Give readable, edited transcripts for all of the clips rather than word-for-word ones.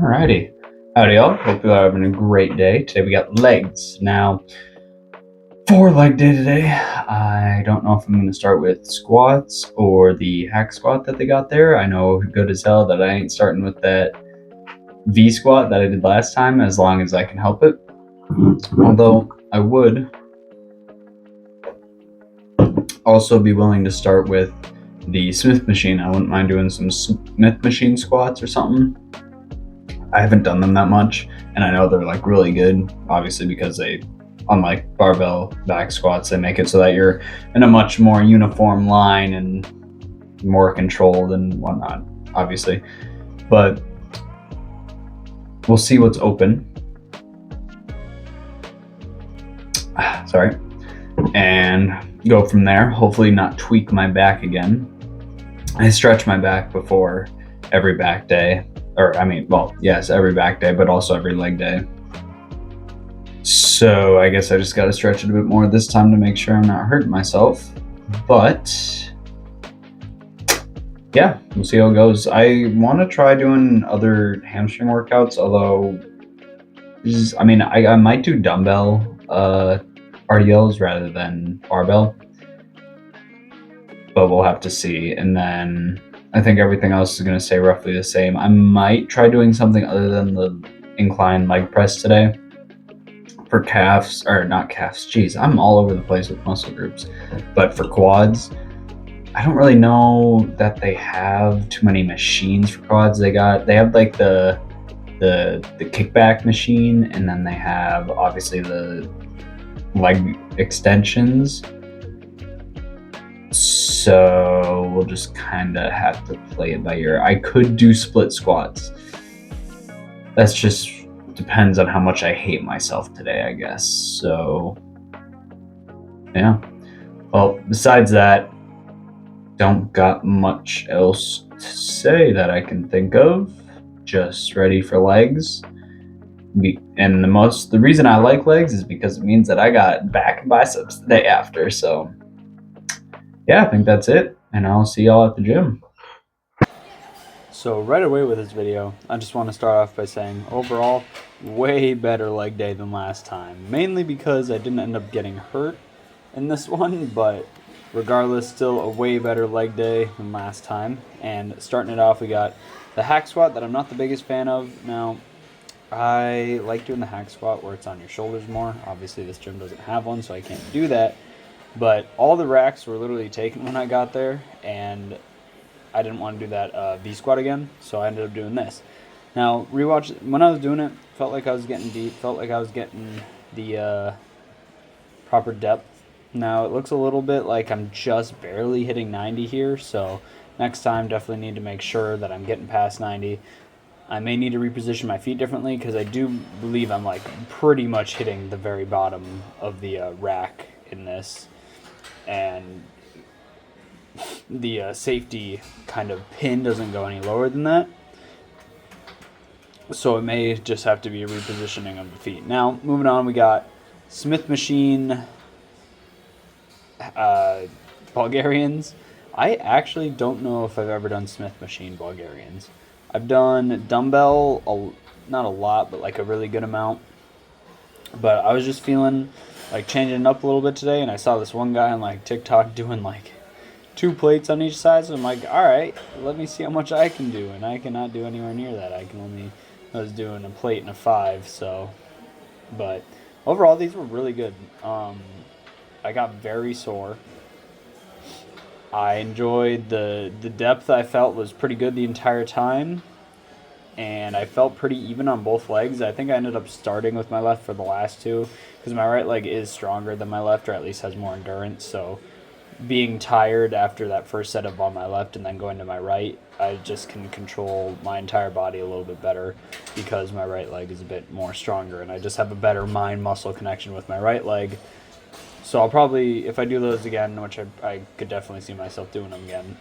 Alrighty. Howdy y'all. Hope you're having a great day. Today we got legs. Now, for leg day today, I don't know if I'm going to start with squats or the hack squat that they got there. I know good as hell that I ain't starting with that V squat that I did last time as long as I can help it. Although I would also be willing to start with the Smith machine. I wouldn't mind doing some Smith machine squats or something. I haven't done them that much, and I know they're like really good, obviously, because they, unlike barbell back squats, they make it so that you're in a much more uniform line and more controlled and whatnot, obviously. But we'll see what's open. Sorry. And go from there. Hopefully not tweak my back again. I stretch my back before every back day. Or, I mean, well, yes, every back day, but also every leg day. So I guess I just got to stretch it a bit more this time to make sure I'm not hurting myself. But yeah, we'll see how it goes. I want to try doing other hamstring workouts, although, I might do dumbbell RDLs rather than barbell. But we'll have to see. And then I think everything else is going to stay roughly the same. I might try doing something other than the incline leg press today for calves, or not calves. Jeez, I'm all over the place with muscle groups. But for quads, I don't really know that they have too many machines for quads. They have like the kickback machine, and then they have obviously the leg extensions. So we'll just kind of have to play it by ear. I could do split squats. That's just depends on how much I hate myself today, I guess. So yeah. Well, besides that, don't got much else to say that I can think of. Just ready for legs. And the reason I like legs is because it means that I got back and biceps the day after. So yeah, I think that's it, and I'll see y'all at the gym. So right away with this video, I just want to start off by saying overall, way better leg day than last time. Mainly because I didn't end up getting hurt in this one, but regardless, still a way better leg day than last time. And starting it off, we got the hack squat that I'm not the biggest fan of. Now, I like doing the hack squat where it's on your shoulders more. Obviously, this gym doesn't have one, so I can't do that. But all the racks were literally taken when I got there, and I didn't want to do that V squat again, so I ended up doing this. Now, when I was doing it, felt like I was getting deep, felt like I was getting the proper depth. Now, it looks a little bit like I'm just barely hitting 90 here, so next time definitely need to make sure that I'm getting past 90. I may need to reposition my feet differently because I do believe I'm like pretty much hitting the very bottom of the rack in this. And the safety kind of pin doesn't go any lower than that. So it may just have to be a repositioning of the feet. Now, moving on, we got Smith machine Bulgarians. I actually don't know if I've ever done Smith machine Bulgarians. I've done dumbbell, not a lot, but like a really good amount. But I was just feeling like changing it up a little bit today, and I saw this one guy on like TikTok doing like 2 plates on each side. So I'm like, all right, let me see how much I can do, and I cannot do anywhere near that. I was doing a plate and a 5. So, but overall, these were really good. I got very sore. I enjoyed the depth. I felt was pretty good the entire time. And I felt pretty even on both legs. I think I ended up starting with my left for the last 2 because my right leg is stronger than my left, or at least has more endurance. So being tired after that first setup on my left and then going to my right, I just can control my entire body a little bit better because my right leg is a bit more stronger, and I just have a better mind-muscle connection with my right leg. So I'll probably, if I do those again, which I could definitely see myself doing them again,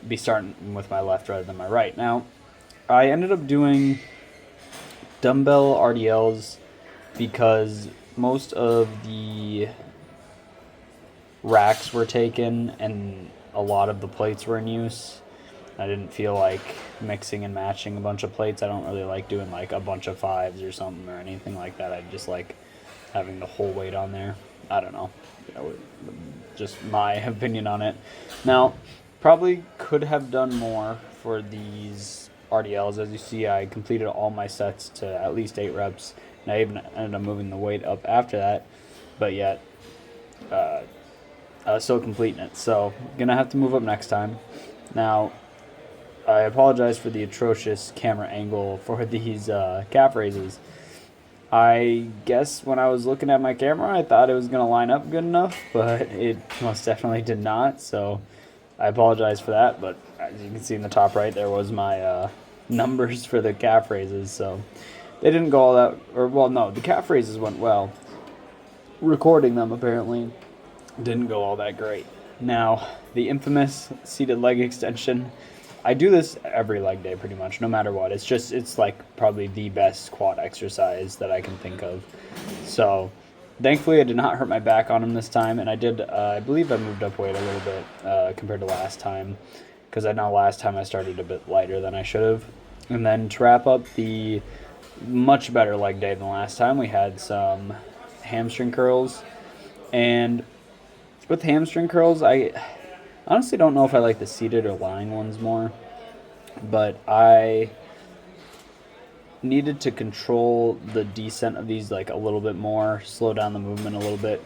be starting with my left rather than my right. Now, I ended up doing dumbbell RDLs because most of the racks were taken and a lot of the plates were in use. I didn't feel like mixing and matching a bunch of plates. I don't really like doing like a bunch of fives or something or anything like that. I just like having the whole weight on there. I don't know. Just my opinion on it. Now, probably could have done more for these RDLs. As you see, I completed all my sets to at least 8 reps, and I even ended up moving the weight up after that. But yet, I was still completing it. So, gonna have to move up next time. Now, I apologize for the atrocious camera angle for these calf raises. I guess when I was looking at my camera, I thought it was going to line up good enough, but it most definitely did not. So I apologize for that. But as you can see in the top right, there was my numbers for the calf raises. So they didn't go all that, or well, no, the calf raises went well. Recording them apparently didn't go all that great. Now, the infamous seated leg extension. I do this every leg day pretty much, no matter what. It's like probably the best quad exercise that I can think of. So, thankfully, I did not hurt my back on him this time, and I did. I believe I moved up weight a little bit compared to last time, because I know last time I started a bit lighter than I should have. And then to wrap up the much better leg day than last time, we had some hamstring curls, and with hamstring curls, I honestly don't know if I like the seated or lying ones more, but I needed to control the descent of these like a little bit more, slow down the movement a little bit.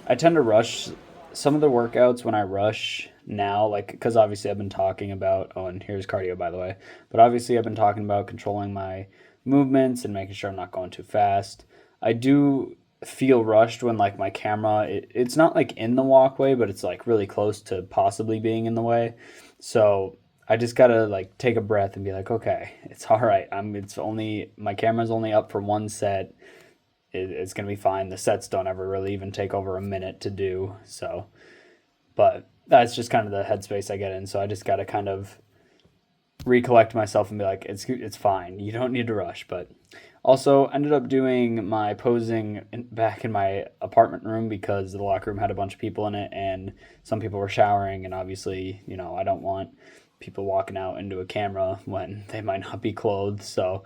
I tend to rush some of the workouts when I rush now, like, because obviously I've been talking about, oh, and here's cardio by the way, but obviously I've been talking about controlling my movements and making sure I'm not going too fast. I do feel rushed when like my camera it's not like in the walkway, but it's like really close to possibly being in the way. So I just gotta like take a breath and be like, okay, it's all right. It's only my camera's only up for one set. It's gonna be fine. The sets don't ever really even take over a minute to do. So, but that's just kind of the headspace I get in. So I just gotta kind of recollect myself and be like, it's fine. You don't need to rush. But also ended up doing my posing back in my apartment room because the locker room had a bunch of people in it and some people were showering, and obviously, I don't want people walking out into a camera when they might not be clothed. So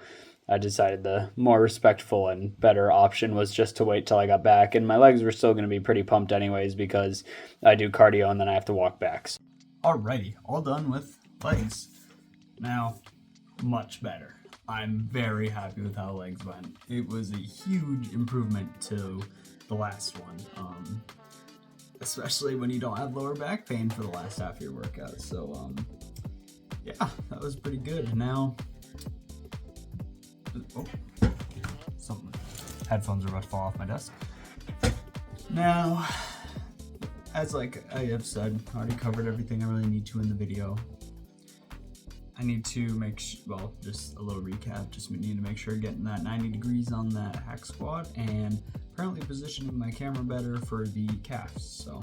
I decided the more respectful and better option was just to wait till I got back, and my legs were still going to be pretty pumped anyways because I do cardio and then I have to walk back. Alrighty, all done with legs. Now, much better. I'm very happy with how legs went. It was a huge improvement to the last one, especially when you don't have lower back pain for the last half of your workout. So, yeah, that was pretty good. Now, something. Headphones are about to fall off my desk. Now, as like I have said, I already covered everything I really need to in the video. I need to just a little recap, just need to make sure getting that 90 degrees on that hack squat and apparently positioning my camera better for the calves. So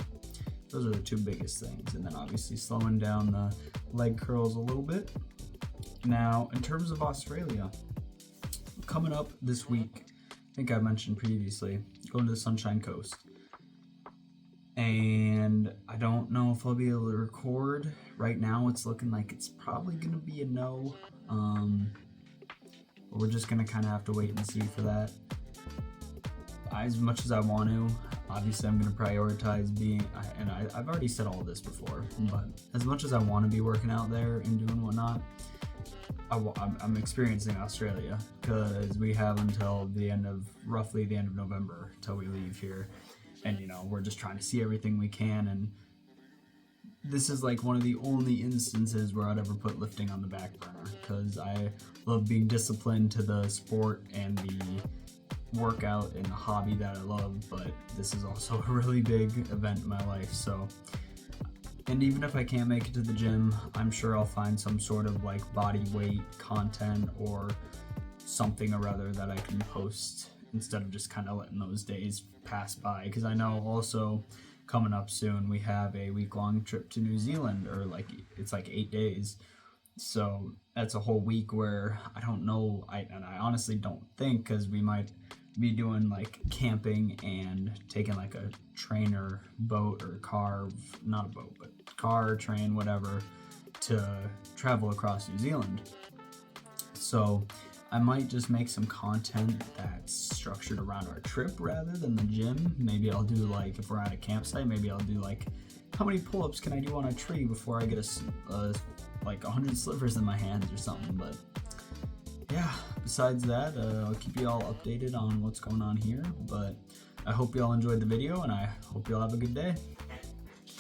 those are the two biggest things. And then obviously slowing down the leg curls a little bit. Now, in terms of Australia, coming up this week, I think I mentioned previously, going to the Sunshine Coast. And I don't know if I'll be able to record. Right now it's looking like it's probably going to be a no. But we're just going to kind of have to wait and see for that. As much as I want to, obviously I'm going to prioritize I've already said all this before, but as much as I want to be working out there and doing whatnot, I'm experiencing Australia because we have until roughly the end of November till we leave here. And, we're just trying to see everything we can. And this is like one of the only instances where I'd ever put lifting on the back burner because I love being disciplined to the sport and the workout and the hobby that I love. But this is also a really big event in my life. So, and even if I can't make it to the gym, I'm sure I'll find some sort of like body weight content or something or other that I can post instead of just kind of letting those days pass by. Because I know also coming up soon we have a week-long trip to New Zealand, or it's like 8 days. So that's a whole week where I don't know, I honestly don't think, because we might be doing like camping and taking like a train or boat or car, not a boat, but car, train, whatever, to travel across New Zealand. So I might just make some content that's structured around our trip rather than the gym. Maybe I'll do like, if we're at a campsite, maybe I'll do like, how many pull-ups can I do on a tree before I get like 100 slivers in my hands or something. But yeah, besides that, I'll keep you all updated on what's going on here. But I hope you all enjoyed the video, and I hope you all have a good day.